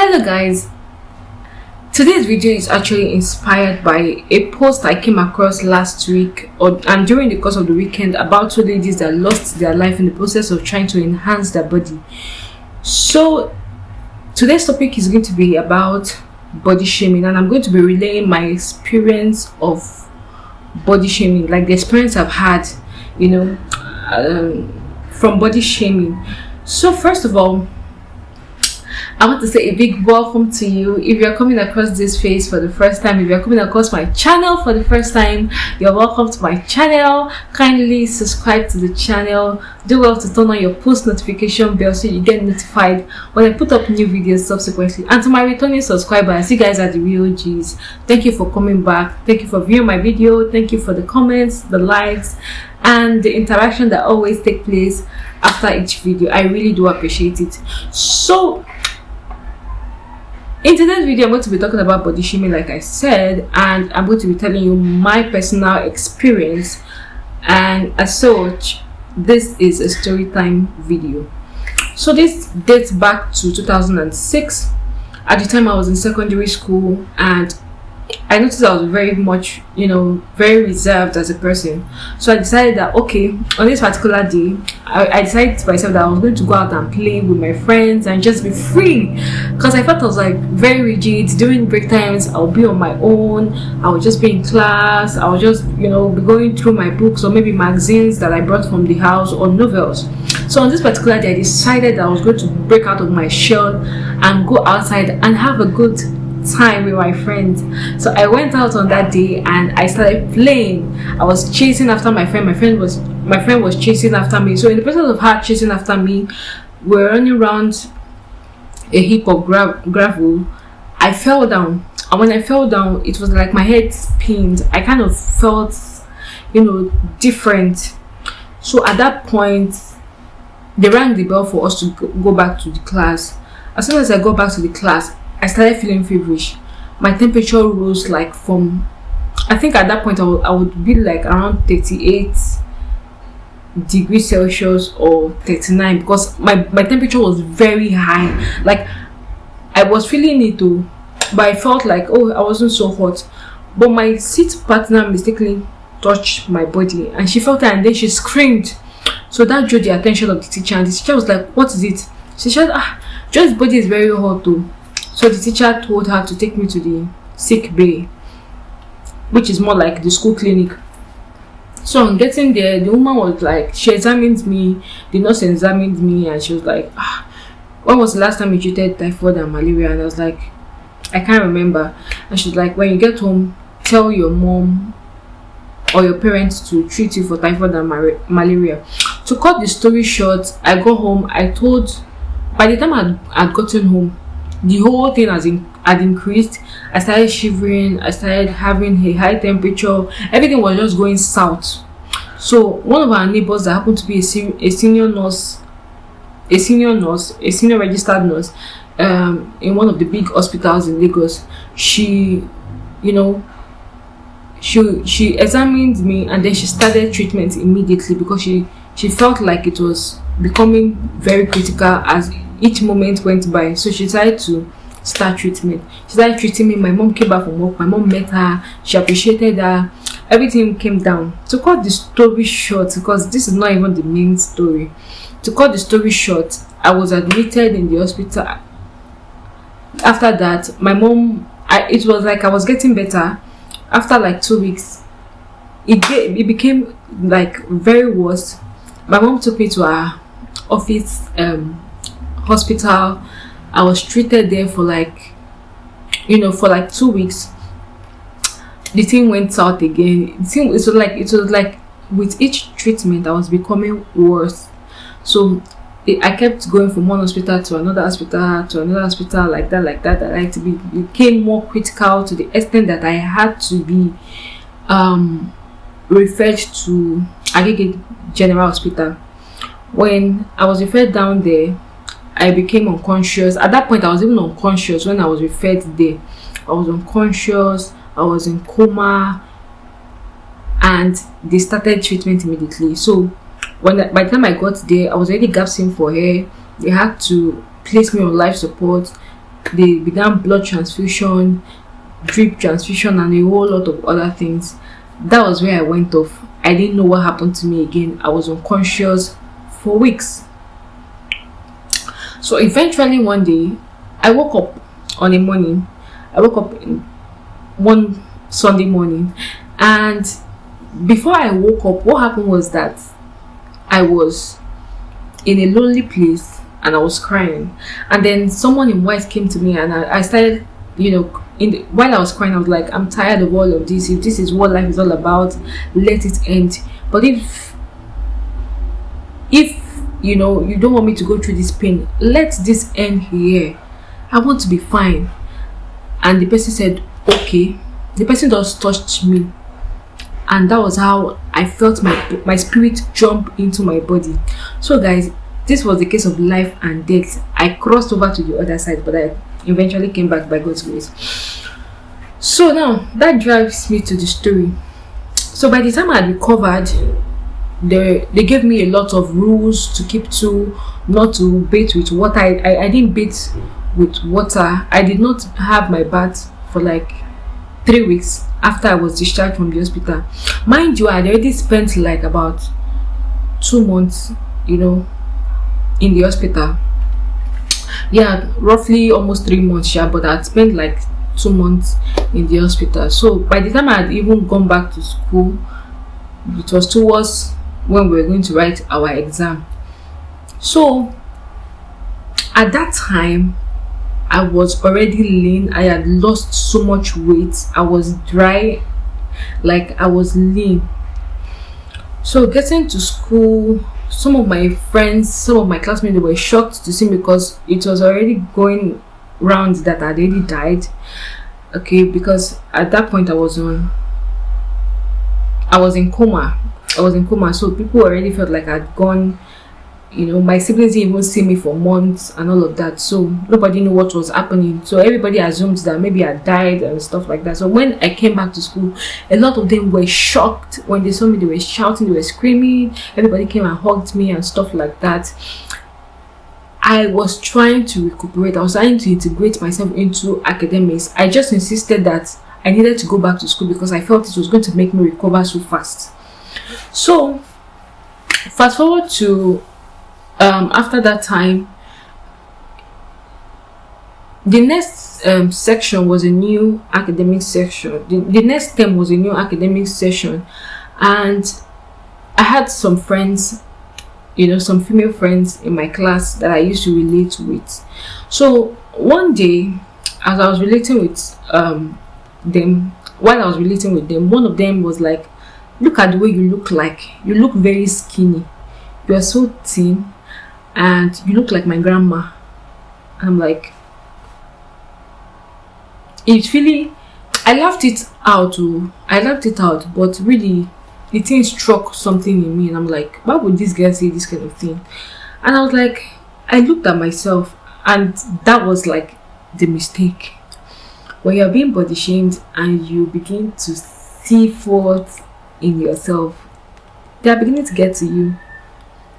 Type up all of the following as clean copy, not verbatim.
Hello guys, today's video is actually inspired by a post I came across last week and during the course of the weekend about two ladies that lost their life in the process of trying to enhance their body. So today's topic is going to be about body shaming, and I'm going to be relaying my experience of body shaming, like the experience I've had, from body shaming. So first of all, I want to say a big welcome to you. If you're coming across this face for the first time, if you're coming across my channel for the first time, you're welcome to my channel. Kindly subscribe to the channel. Do well to turn on your post notification bell so you get notified when I put up new videos subsequently. And to my returning subscribers, you guys are the real G's. Thank you for coming back. Thank you for viewing my video. Thank you for the comments, the likes, and the interaction that always take place after each video. I really do appreciate it. So in today's video, I'm going to be talking about body shaming, like I said, and I'm going to be telling you my personal experience, and as such, this is a story time video. So this dates back to 2006. At the time I was in secondary school, and I noticed I was very much, very reserved as a person. So I decided that, okay, on this particular day, I decided to myself that I was going to go out and play with my friends and just be free. Because I felt I was like very rigid. During break times, I'll be on my own. I would just be in class. I would just, be going through my books or maybe magazines that I brought from the house or novels. So on this particular day, I decided that I was going to break out of my shell and go outside and have a good time with my friends. So I went out on that day and I started playing. I was chasing after my friend. My friend was chasing after me. So in the process of her chasing after me, we're running around a heap of gravel. I fell down, and when I fell down, it was like my head spinned. I kind of felt different. So at that point, they rang the bell for us to go back to the class. As soon as I got back to the class, I started feeling feverish. My temperature rose like from, I think at that point I would be like around 38 degrees Celsius or 39, because my temperature was very high. Like I was feeling it too, but I felt like, oh, I wasn't so hot. But my seat partner mistakenly touched my body and she felt it, and then she screamed. So that drew the attention of the teacher, and the teacher was like, what is it? She said, Joy's body is very hot too. So the teacher told her to take me to the sick bay, which is more like the school clinic. So on getting there, the woman was like, she examined me, the nurse examined me, and she was like, when was the last time you treated typhoid and malaria? And I was like, I can't remember. And she's like, when you get home, tell your mom or your parents to treat you for typhoid and malaria. To cut the story short, I got home. By the time I'd gotten home, the whole thing had increased. I started shivering. I started having a high temperature. Everything was just going south. So one of our neighbors that happened to be a senior registered nurse in one of the big hospitals in Lagos, she examined me, and then she started treatment immediately because she felt like it was becoming very critical as each moment went by. So she decided to start treatment. She started treating me. My mom came back from work. My mom met her. She appreciated her. Everything came down. To cut the story short, because this is not even the main story. To cut the story short, I was admitted in the hospital. After that, my mom, it was like I was getting better. After like 2 weeks, it became like very worse. My mom took me to her office hospital. I was treated there for like 2 weeks. The thing went south again. It was like with each treatment I was becoming worse. So I kept going from one hospital to another hospital to another hospital, like that. It became more critical to the extent that I had to be referred to Agege General Hospital. When I was referred down there, I became unconscious. At that point, I was even unconscious when I was referred there. I was unconscious. I was in coma, and they started treatment immediately. So by the time I got there, I was already gasping for air. They had to place me on life support. They began blood transfusion, drip transfusion, and a whole lot of other things. That was where I went off. I didn't know what happened to me again. I was unconscious for weeks. So eventually one day, I woke up on a morning. I woke up in one Sunday morning, and before I woke up, what happened was that I was in a lonely place and I was crying. And then someone in white came to me, and I started, while I was crying, I was like, I'm tired of all of this. If this is what life is all about, let it end. But if you don't want me to go through this pain, let this end here. I want to be fine. And the person said, okay. The person just touched me, and that was how I felt my spirit jump into my body. So guys, this was the case of life and death. I crossed over to the other side, but I eventually came back by God's grace. So now that drives me to the story. So by the time I had recovered, they gave me a lot of rules to keep to, not to bathe with water. I didn't bathe with water. I did not have my bath for like 3 weeks after I was discharged from the hospital. Mind you, I had already spent like about 2 months, in the hospital. Yeah, roughly almost 3 months, yeah, but I had spent like 2 months in the hospital. So by the time I had even gone back to school, it was towards when we were going to write our exam. So at that time, I was already lean. I had lost so much weight. I was dry, like I was lean. So getting to school, some of my friends, some of my classmates, they were shocked to see me because it was already going round that I already died. Okay, because at that point I was in coma. So people already felt like I'd gone. My siblings didn't even see me for months and all of that, so nobody knew what was happening. So everybody assumed that maybe I died and stuff like that. So when I came back to school, a lot of them were shocked. When they saw me, they were shouting, they were screaming. Everybody came and hugged me and stuff like that. I was trying to recuperate. I was trying to integrate myself into academics. I just insisted that I needed to go back to school because I felt it was going to make me recover so fast. So fast forward to after that time, the next section was a new academic section. The next term was a new academic session, and I had some friends, some female friends in my class that I used to relate with. So one day, as I was relating with them, one of them was like, look at the way you look. You look very skinny. You are so thin, and you look like my grandma. I'm like, it really, I laughed it out, but really the thing struck something in me, and I'm like, why would this girl say this kind of thing? And I was like, I looked at myself, and that was like the mistake. When you're being body shamed and you begin to see faults in yourself, they are beginning to get to you.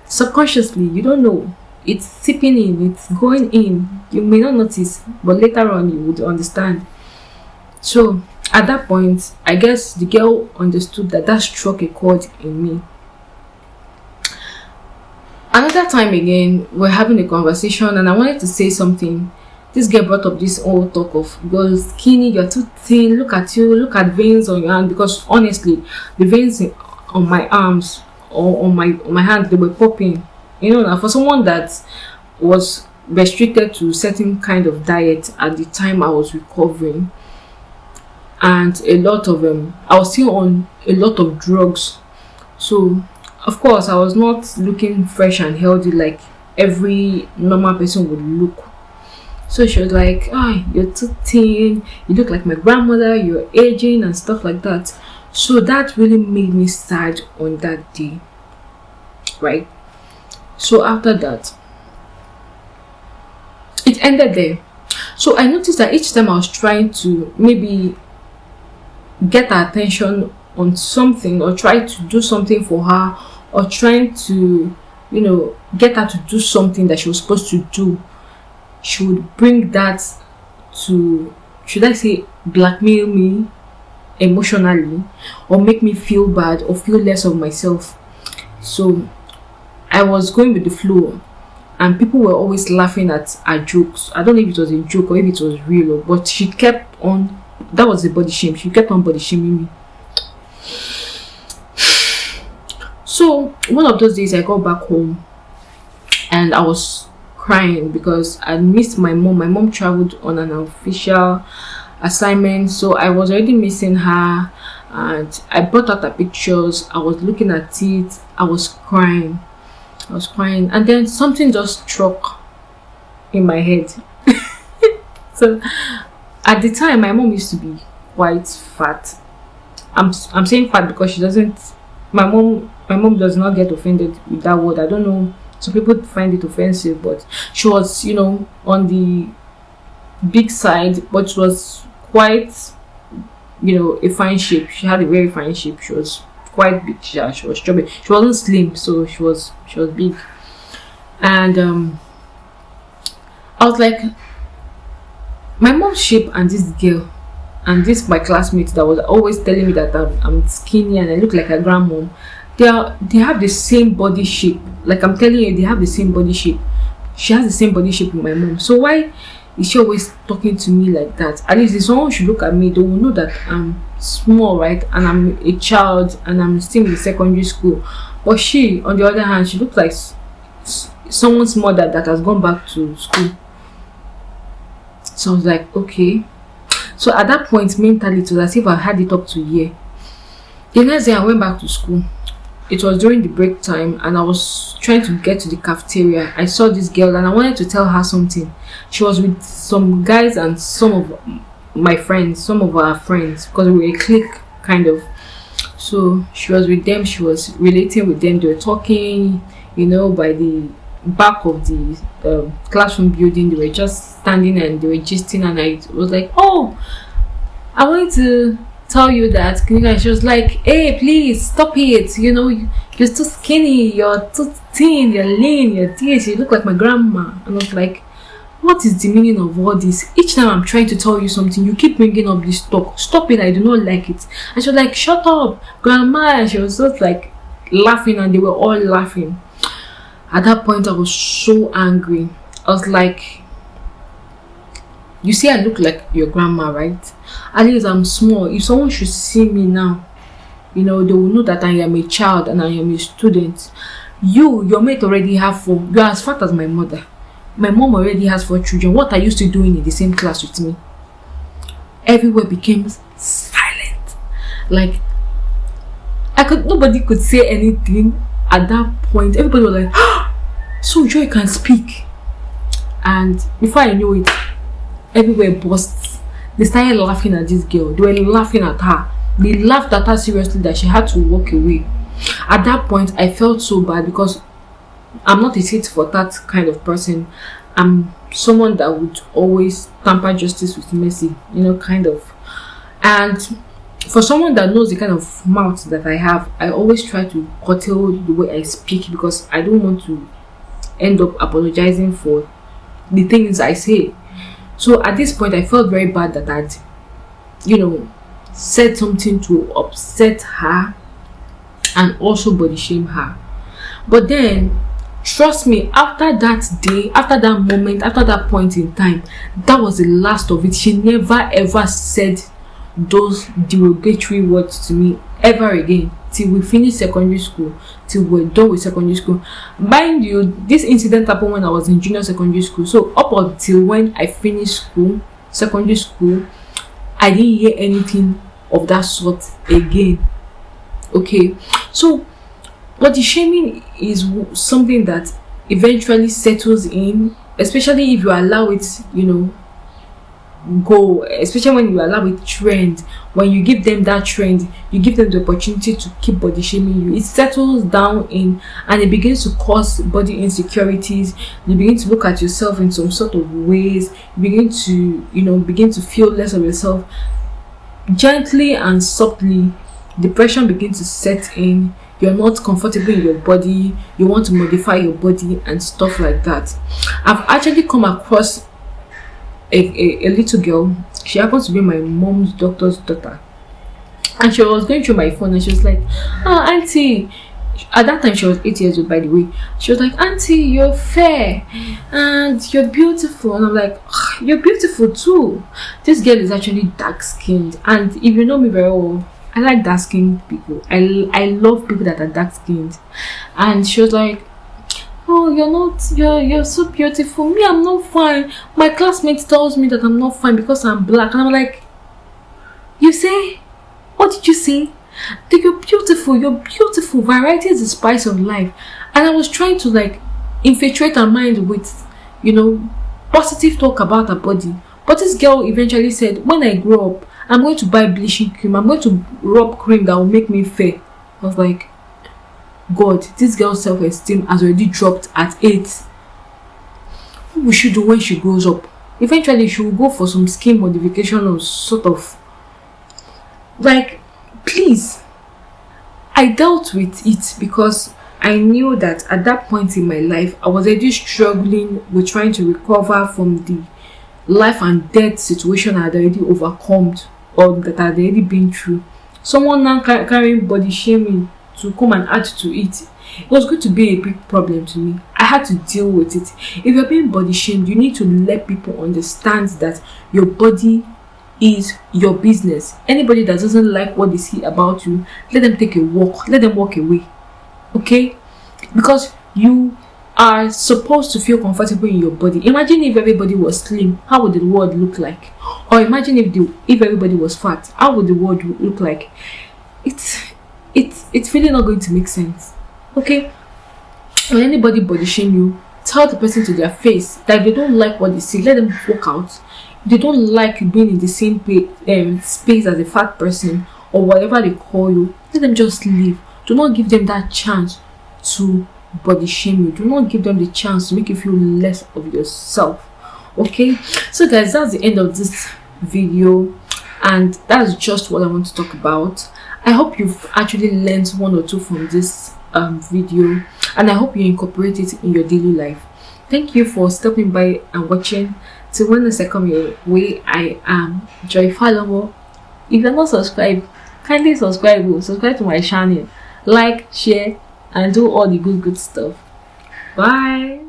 Subconsciously, you don't know, it's seeping in, it's going in. You may not notice, but later on you would understand. So at that point, I guess the girl understood that struck a chord in me. Another time again, we're having a conversation, and I wanted to say something. This girl brought up this old talk of, you're skinny, you're too thin, look at you, look at veins on your hand. Because honestly, the veins on my arms or on my hand, they were popping. Now for someone that was restricted to certain kind of diet at the time I was recovering, and a lot of I was still on a lot of drugs. So of course I was not looking fresh and healthy like every normal person would look. So she was like, you're too thin, you look like my grandmother, you're aging and stuff like that. So that really made me sad on that day, right? So after that, it ended there. So I noticed that each time I was trying to maybe get her attention on something, or try to do something for her, or trying to get her to do something that she was supposed to do, she would bring that to, should I say, blackmail me emotionally, or make me feel bad or feel less of myself. So I was going with the flow, and people were always laughing at her jokes. I don't know if it was a joke or if it was real, but she kept on. That was the body shame. She kept on body shaming me. So one of those days I got back home and I was crying because I missed my mom. My mom traveled on an official assignment, so I was already missing her, and I brought out the pictures. I was looking at it. I was crying. And then something just struck in my head. So at the time, my mom used to be quite fat. I'm saying fat because she doesn't. My mom does not get offended with that word. I don't know. Some people find it offensive, but she was, on the big side, but she was quite, a fine shape. She had a very fine shape. She was quite big. She was chubby. She wasn't slim, so she was big. And I was like, my mom's shape and this girl and this my classmate that was always telling me that I'm skinny and I look like a grandmom. They have the same body shape. Like I'm telling you, they have the same body shape. She has the same body shape with my mom. So why is she always talking to me like that? At least if someone should look at me, they will know that I'm small, right? And I'm a child and I'm still in secondary school. But she, on the other hand, she looks like someone's mother that has gone back to school. So I was like, okay. So at that point, mentally, it was as if I had it up to a year. The next day, I went back to school. It was during the break time, and I was trying to get to the cafeteria. I saw this girl, and I wanted to tell her something. She was with some guys and some of my friends, some of our friends, because we were a clique, kind of. So she was with them. She was relating with them. They were talking, by the back of the classroom building. They were just standing and they were gisting, and I was like, oh, I wanted to tell you that. She was like, hey, please stop it, you're too skinny, you're too thin, you're lean, you're this, you look like my grandma. And I was like, what is the meaning of all this? Each time I'm trying to tell you something, you keep bringing up this talk. Stop it, I do not like it. And she was like, shut up, grandma. And she was just like laughing, and they were all laughing. At that point, I was so angry. I was like, you see, I look like your grandma, right? At least I'm small. If someone should see me now, they will know that I am a child and I am a student. Your mate already have 4. You are as fat as my mother. My mom already has 4 children. What are you still doing in the same class with me? Everywhere became silent. Like, nobody could say anything at that point. Everybody was like, ah, so Joy can speak. And before I knew it, everywhere burst. They started laughing at this girl. They were laughing at her. They laughed at her seriously that she had to walk away. At that point, I felt so bad because I'm not a tit for tat kind of person. I'm someone that would always tamper justice with mercy, kind of. And for someone that knows the kind of mouth that I have, I always try to curtail the way I speak because I don't want to end up apologizing for the things I say. So at this point, I felt very bad that I'd, said something to upset her and also body shame her. But then, trust me, after that day, after that moment, after that point in time, that was the last of it. She never ever said those derogatory words to me ever again till we finished secondary school, till we're done with secondary school. Mind you, this incident happened when I was in junior secondary school. So up until when I finished secondary school, I didn't hear anything of that sort again. Okay, so body shaming is something that eventually settles in, especially if you allow it, go, especially when you allow it trend. When you give them that trend, you give them the opportunity to keep body shaming you. It settles down in, and it begins to cause body insecurities. You begin to look at yourself in some sort of ways. You begin to feel less of yourself. Gently and softly, depression begins to set in. You're not comfortable in your body. You want to modify your body and stuff like that. I've actually come across a little girl. She happens to be my mom's doctor's daughter, and she was going through my phone and she was like, "Oh, auntie." At that time she was 8 years old, by the way. She was like, "Auntie, you're fair and you're beautiful." And I'm like, "You're beautiful too." This girl is actually dark skinned, and if you know me very well, I like dark skinned people. I love people that are dark skinned. And she was like, "Oh, you're so beautiful. Me, I'm not fine. My classmate tells me that I'm not fine because I'm black." And I'm like, "You say? What did you say?" That you're beautiful. Variety is the spice of life. And I was trying to like infiltrate her mind with, positive talk about her body. But this girl eventually said, "When I grow up, I'm going to buy bleaching cream. I'm going to rub cream that will make me fair." I was like, God, this girl's self-esteem has already dropped at 8. What will she do when she grows up? Eventually she will go for some skin modification or sort of like, please. I dealt with it because I knew that at that point in my life I was already struggling with trying to recover from the life and death situation I had already overcome, or that I had already been through. Someone now carrying body shaming to come and add to it. It was going to be a big problem to me. I had to deal with it. If you're being body shamed, you need to let people understand that your body is your business. Anybody that doesn't like what they see about you, let them take a walk. Let them walk away. Okay? Because you are supposed to feel comfortable in your body. Imagine if everybody was slim, how would the world look like? Or imagine if everybody was fat, how would the world look like? It's really not going to make sense. Okay? When anybody body shame you, tell the person to their face that if they don't like what they see, let them walk out. If they don't like you being in the same space as a fat person or whatever they call you, let them just leave. Do not give them that chance to body shame you. Do not give them the chance to make you feel less of yourself. Okay? So guys, that's the end of this video, and that's just what I want to talk about. I hope you've actually learned one or two from this video, and I hope you incorporate it in your daily life. Thank you for stopping by and watching. Till when I come your way, I am Joy Falomo. If you're not subscribed, kindly subscribe to my channel, like, share, and do all the good stuff. Bye.